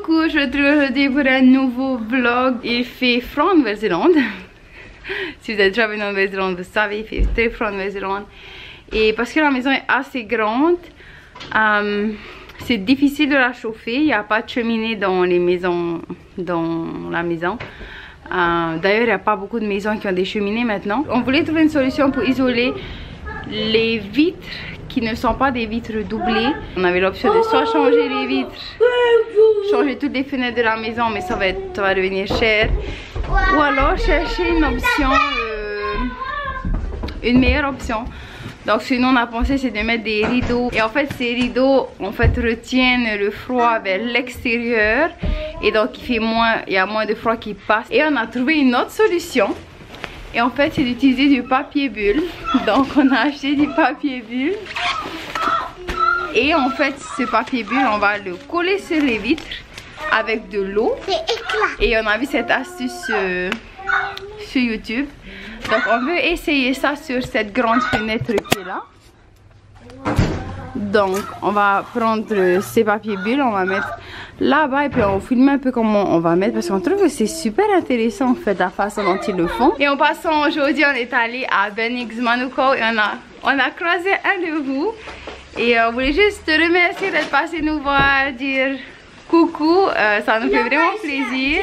Coucou, je me retrouve aujourd'hui pour un nouveau vlog. Il fait froid en Nouvelle-Zélande. Si vous êtes déjà venu en Nouvelle-Zélande, vous savez, il fait très froid en Nouvelle-Zélande. Et parce que la maison est assez grande, c'est difficile de la chauffer. Il n'y a pas de cheminée dans les maisons, dans la maison. D'ailleurs, il n'y a pas beaucoup de maisons qui ont des cheminées maintenant. On voulait trouver une solution pour isoler les vitres qui ne sont pas des vitres doublées. On avait l'option de soit changer les vitres, changer toutes les fenêtres de la maison, mais ça va devenir cher. Ou alors chercher une option, une meilleure option. Donc ce que nous on a pensé, c'est de mettre des rideaux. Et en fait ces rideaux retiennent le froid vers l'extérieur. Et donc il y a moins de froid qui passe. Et on a trouvé une autre solution. Et en fait c'est d'utiliser du papier bulle. Donc on a acheté du papier bulle. Et en fait ce papier bulle, on va le coller sur les vitres avec de l'eau. Et on a vu cette astuce sur YouTube. Donc on veut essayer ça sur cette grande fenêtre qui est là. Donc on va prendre ces papiers bulles, on va mettre là-bas et puis on va filmer un peu comment on va mettre parce qu'on trouve que c'est super intéressant en fait la façon dont ils le font. Et en passant aujourd'hui on est allé à Bunnings Manukau et on a croisé un de vous et on voulait juste te remercier d'être passé nous voir, dire coucou, ça nous fait vraiment plaisir.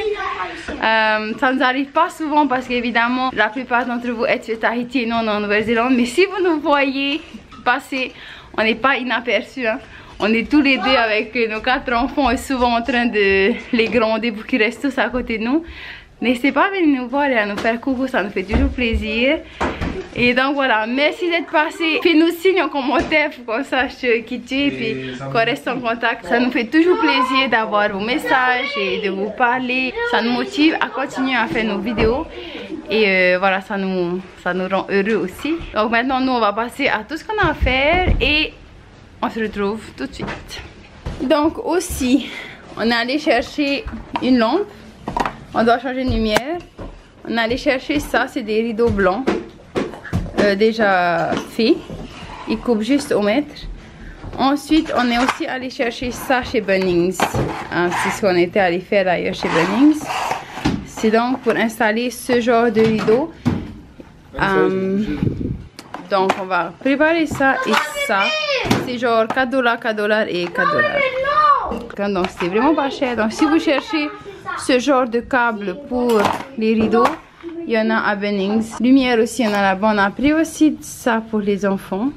Ça nous arrive pas souvent parce qu'évidemment la plupart d'entre vous êtes sur Tahiti et non en Nouvelle-Zélande. Mais si vous nous voyez passer, on n'est pas inaperçus. Hein. On est tous les deux avec nos 4 enfants et souvent en train de les gronder pour qu'ils restent tous à côté de nous. N'hésitez pas à venir nous voir et à nous faire coucou, ça nous fait toujours plaisir. Et donc voilà, merci d'être passé. Faites-nous signe en commentaire pour qu'on sache qui tu es et puis qu'on reste en contact. Ça nous fait toujours plaisir d'avoir vos messages et de vous parler. Ça nous motive à continuer à faire nos vidéos. Et voilà, ça nous rend heureux aussi. Donc maintenant, nous, on va passer à tout ce qu'on a à faire et on se retrouve tout de suite. Donc aussi, on est allé chercher une lampe. On doit changer de lumière. On est allé chercher ça, c'est des rideaux blancs. Déjà fait. Ils coupent juste au mètre. Ensuite, on est aussi allé chercher ça chez Bunnings. C'est ce qu'on était allé faire d'ailleurs chez Bunnings. C'est donc pour installer ce genre de rideau. Donc on va préparer ça et ça. C'est genre $4, $4 et $4. Donc c'est vraiment pas cher. Donc si vous cherchez ce genre de câble pour les rideaux, il y en a à Bunnings. Lumière aussi, il y en a là-bas. On a pris aussi ça pour les enfants.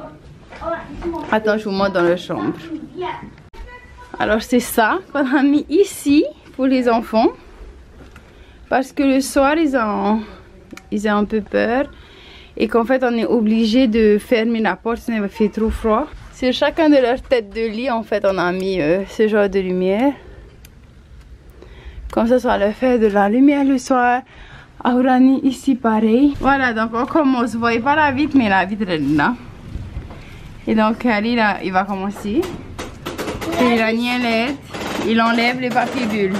Attends, je vous montre dans la chambre. Alors c'est ça qu'on a mis ici pour les enfants. Parce que le soir, ils ont un peu peur. Et qu'en fait, on est obligé de fermer la porte, sinon il fait trop froid. Sur chacun de leurs têtes de lit, en fait, on a mis ce genre de lumière. Comme ça va leur faire de la lumière le soir. Aurani ici pareil. Voilà, donc on commence. Vous voyez pas la vitre, mais la vitre est là. Et donc Ali là, il va commencer. Et la niellette, il enlève les papiers bulles.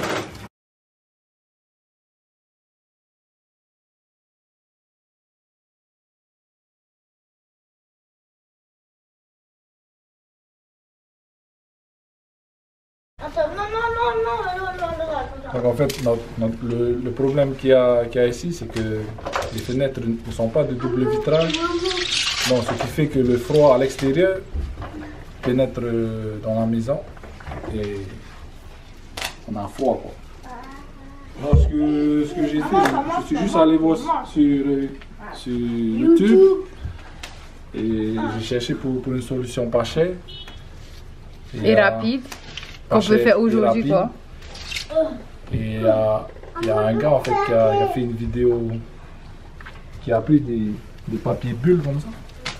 Donc en fait, le problème qu'il y a ici, c'est que les fenêtres ne sont pas de double vitrage. Donc ce qui fait que le froid à l'extérieur pénètre dans la maison et on a froid quoi. Donc ce que j'ai fait, je suis juste allé voir sur YouTube et j'ai cherché pour une solution pas chère. Et rapide. Qu'on peut faire aujourd'hui quoi. Et il y a un gars en fait qui a fait une vidéo qui a pris des papiers bulles comme ça.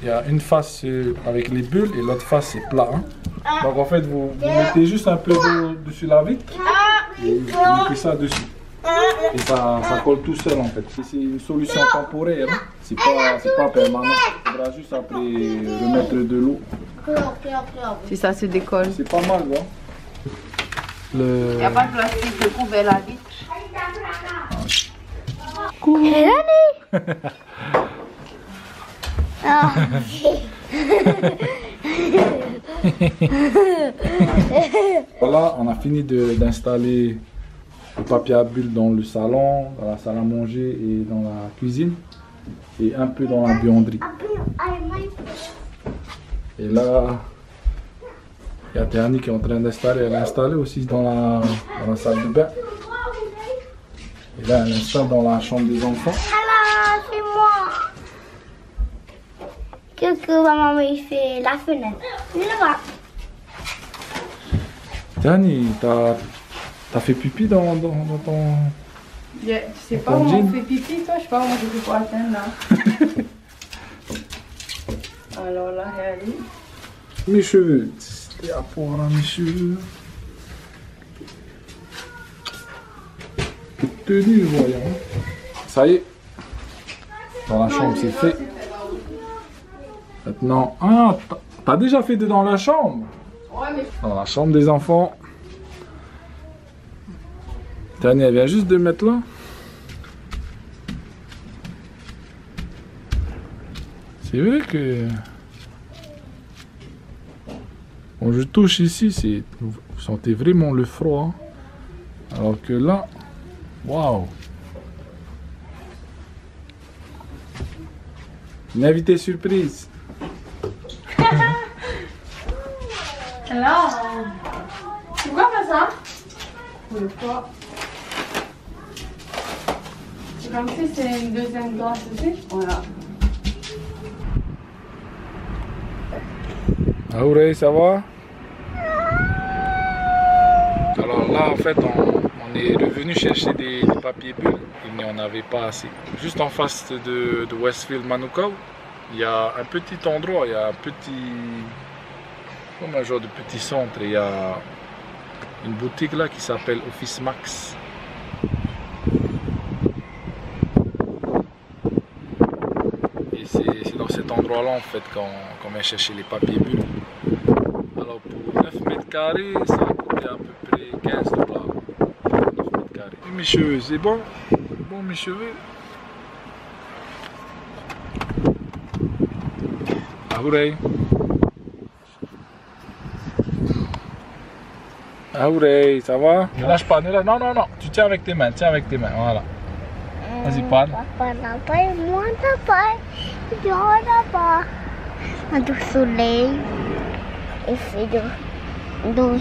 Il y a une face avec les bulles et l'autre face c'est plat. Hein. Donc en fait vous mettez juste un peu d'eau dessus la vitre et vous mettez ça dessus. Et ça colle tout seul en fait. C'est une solution temporaire, hein. C'est pas permanent. Il faudra juste après remettre de l'eau. Si ça se décolle. C'est pas mal quoi. Il n'y a pas de plastique de couvert la vitre. Voilà, on a fini d'installer le papier à bulles dans le salon, dans la salle à manger et dans la cuisine. Et un peu dans la buanderie. Et là, il y a Théanie qui est en train d'installer. Elle a installé aussi dans la salle de bain. Et là, elle installe dans la chambre des enfants. Alors, c'est moi. Qu'est-ce que maman il fait la fenêtre? Viens là-bas. Théanie, t'as fait pipi dans ton... Tu sais pas où on fait pipi, toi? Je sais pas comment je fais pour atteindre là. Alors là, regardez. Mes cheveux. C'était à pour mes cheveux. Tenue, voyons. Ça y est. Dans la chambre, c'est fait. Maintenant, ah, t'as déjà fait dans la chambre? Ouais, mais... Dans la chambre des enfants. Tania, elle vient juste de mettre là. C'est vrai que... Quand je touche ici, vous sentez vraiment le froid. Hein. Alors que là... Waouh! Une invitée surprise. Alors, pourquoi pas ça? Le froid. C'est comme si c'était une deuxième glace aussi. Voilà. Auré, ça va? Alors là, en fait, on est revenu chercher des papiers bulles. Il n'y en avait pas assez. Juste en face de Westfield Manukau, il y a un petit endroit, il y a un petit... comme un genre de petit centre. Il y a une boutique là qui s'appelle Office Max. Et c'est dans cet endroit là en fait qu'on vient chercher les papiers bulles. Alors pour 9 mètres carrés, ça a coûté à peu près 15 $. 9 mètres carrés. Et mes cheveux, c'est bon? Bon mes cheveux? Ahouray! Ahouray, ça va? Ne lâche pas, non, non, non, tu tiens avec tes mains, voilà. Vas-y, parle. Papa, moi papa, je là-bas. Du soleil, et c'est du vent,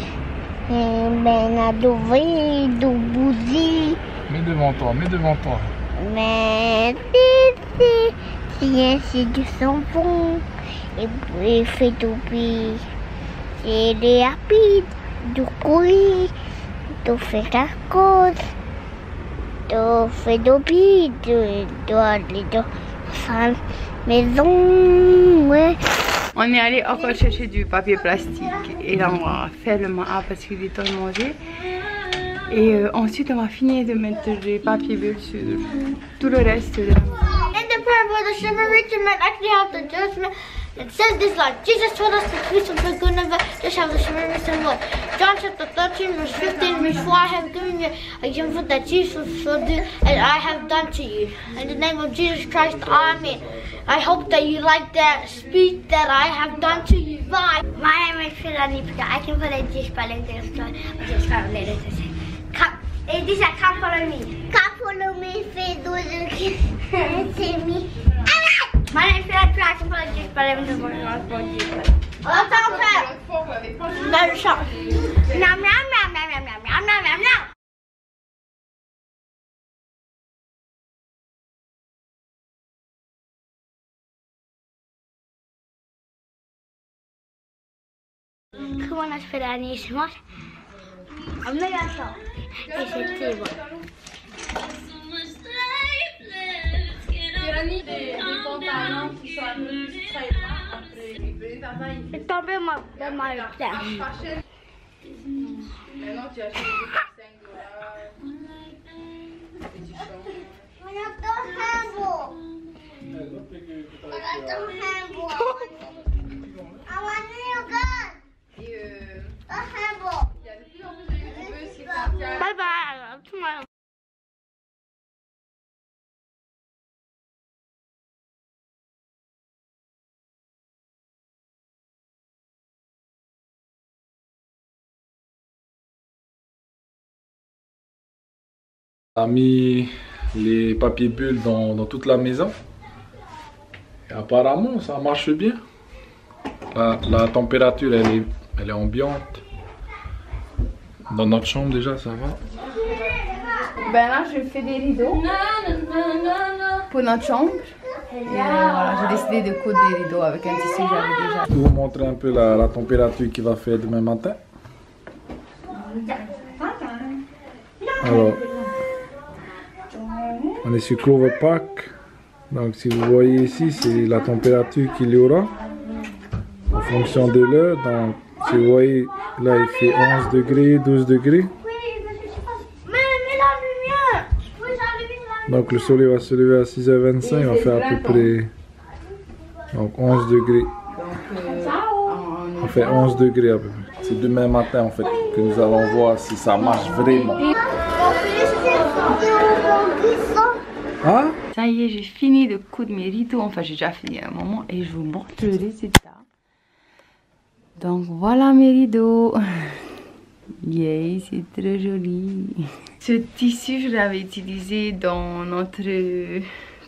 du bougie. Mets devant toi, Mais c'est du savon. Et puis, il fait du bruit. C'est des rapides, du bruit, tu fais la cause. Tu fais du bruit, tu dois aller dans sa maison, ouais. On est allé encore chercher du papier plastique. Et là, on va faire le maha parce qu'il est temps de manger. Et ensuite, on va finir de mettre des papiers bulles sur tout le reste de la maison. In the parable, the sugar rich man actually have the judgment. It says this like Jesus told us to preach of the good news, just have the sugar rich and what? John chapter 13 verse 15, before I have given you a gift that Jesus shall do as I have done to you. In the name of Jesus Christ, Amen. I hope that you like that speech that I have done to you. Bye. My name is Filani Pika. I can put a G spelling to the story. Just come later to say. Come. This is come follow me. Come follow me, c'est me. My name is Filani Pika. I can put a G spelling to the story. Oh, that's okay. Nom, nom, nom, nom, nom, nom, nom, nom, nom. Comment on a fait l'année chez moi? On met la chance. Et c'était bon. C'est tombé dans ma plage. Maintenant, tu achètes des $5 et tu changes. On a ton hambo. On a ton hambo. I want you gun. Et hambo. il y a de plus en plus de youtubeuses qui font ça. Bye bye. On a mis les papiers bulles dans toute la maison. Et apparemment, ça marche bien. La température, elle est ambiante. Dans notre chambre déjà, ça va. Ben là, je fais des rideaux pour notre chambre. Et voilà, j'ai décidé de coudre des rideaux avec un tissu que j'avais déjà. Je vais vous montrer un peu la température qu'il va faire demain matin. Alors, on est sur Clover Park. Donc si vous voyez ici, c'est la température qu'il y aura en fonction de l'heure. Donc si vous voyez, là il fait 11 degrés, 12 degrés. Donc le soleil va se lever à 6h25, il va faire à peu près donc 11 degrés. On fait 11 degrés à peu près. C'est demain matin en fait que nous allons voir si ça marche vraiment. Hein? Ça y est, j'ai fini de coudre mes rideaux. Enfin, j'ai déjà fini à un moment et je vous montre le résultat. Donc voilà mes rideaux. Yay, c'est très joli. Ce tissu, je l'avais utilisé dans notre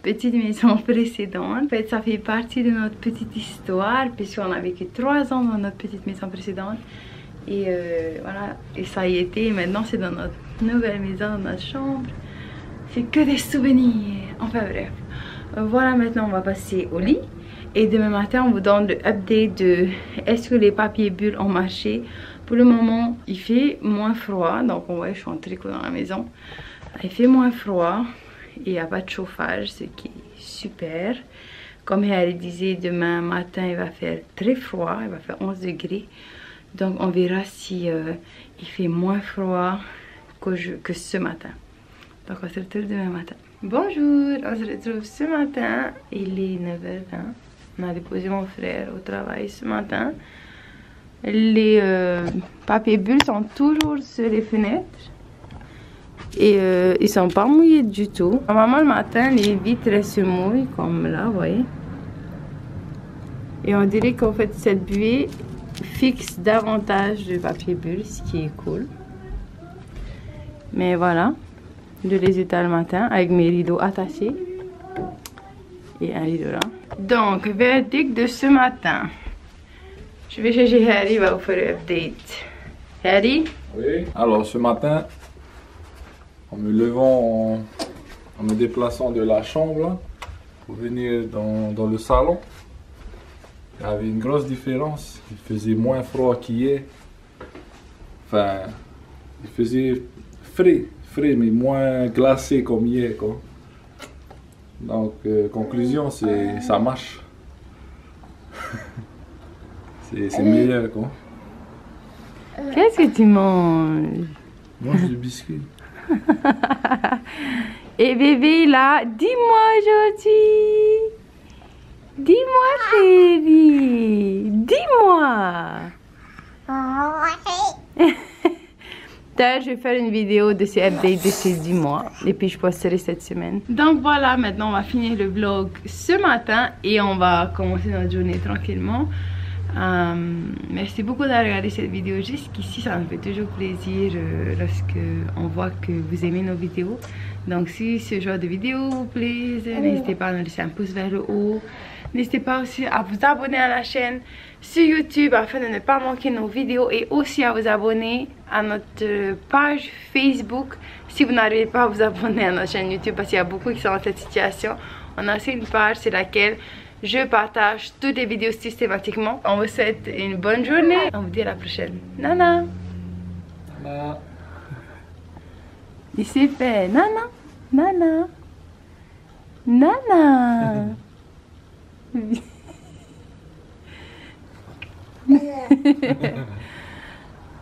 petite maison précédente. En fait, ça fait partie de notre petite histoire puisqu'on a vécu 3 ans dans notre petite maison précédente. Et voilà, et ça y était. Maintenant, c'est dans notre nouvelle maison, dans notre chambre. C'est que des souvenirs. Enfin bref. Voilà, maintenant on va passer au lit. Et demain matin, on vous donne le update de est-ce que les papiers bulles ont marché. Pour le moment, il fait moins froid. Donc on voit, je suis en tricot dans la maison. Il fait moins froid. Et il n'y a pas de chauffage, ce qui est super. Comme elle disait, demain matin, il va faire très froid. Il va faire 11 degrés. Donc on verra si il fait moins froid que ce matin. Donc on se retrouve demain matin. Bonjour, on se retrouve ce matin. Il est 9h20. On a déposé mon frère au travail ce matin. Les papiers bulles sont toujours sur les fenêtres. Et ils sont pas mouillés du tout. Normalement le matin, les vitres se mouillent comme là, vous voyez. Et on dirait qu'en fait cette buée fixe davantage de papier bulle, ce qui est cool. Mais voilà. Le résultat le matin avec mes rideaux attachés et un rideau là. Donc, verdict de ce matin. Je vais chercher Harry, il va vous faire un update. Harry? Oui. Alors ce matin, en me levant, en me déplaçant de la chambre là, pour venir dans le salon, il y avait une grosse différence. Il faisait moins froid qu'hier. Enfin, il faisait frais, mais moins glacé comme hier, quoi. Donc, conclusion, ça marche. C'est meilleur, quoi. Qu'est-ce que tu manges? Mange du biscuit. Et bébé, là, dis-moi aujourd'hui. Dis-moi, chérie. Dis-moi. D'ailleurs, je vais faire une vidéo de ces updates de ces 10 mois. Et puis, je posterai cette semaine. Donc voilà, maintenant, on va finir le vlog ce matin. Et on va commencer notre journée tranquillement. Merci beaucoup d'avoir regardé cette vidéo jusqu'ici. Ça me fait toujours plaisir lorsque on voit que vous aimez nos vidéos. Donc si ce genre de vidéo vous plaît, n'hésitez pas à nous laisser un pouce vers le haut. N'hésitez pas aussi à vous abonner à la chaîne sur YouTube afin de ne pas manquer nos vidéos. Et aussi à vous abonner à notre page Facebook si vous n'arrivez pas à vous abonner à notre chaîne YouTube, parce qu'il y a beaucoup qui sont dans cette situation. On a aussi une page sur laquelle je partage toutes les vidéos systématiquement. On vous souhaite une bonne journée. On vous dit à la prochaine. Nana. Nana. Il s'est fait. Nana. Nana. Nana.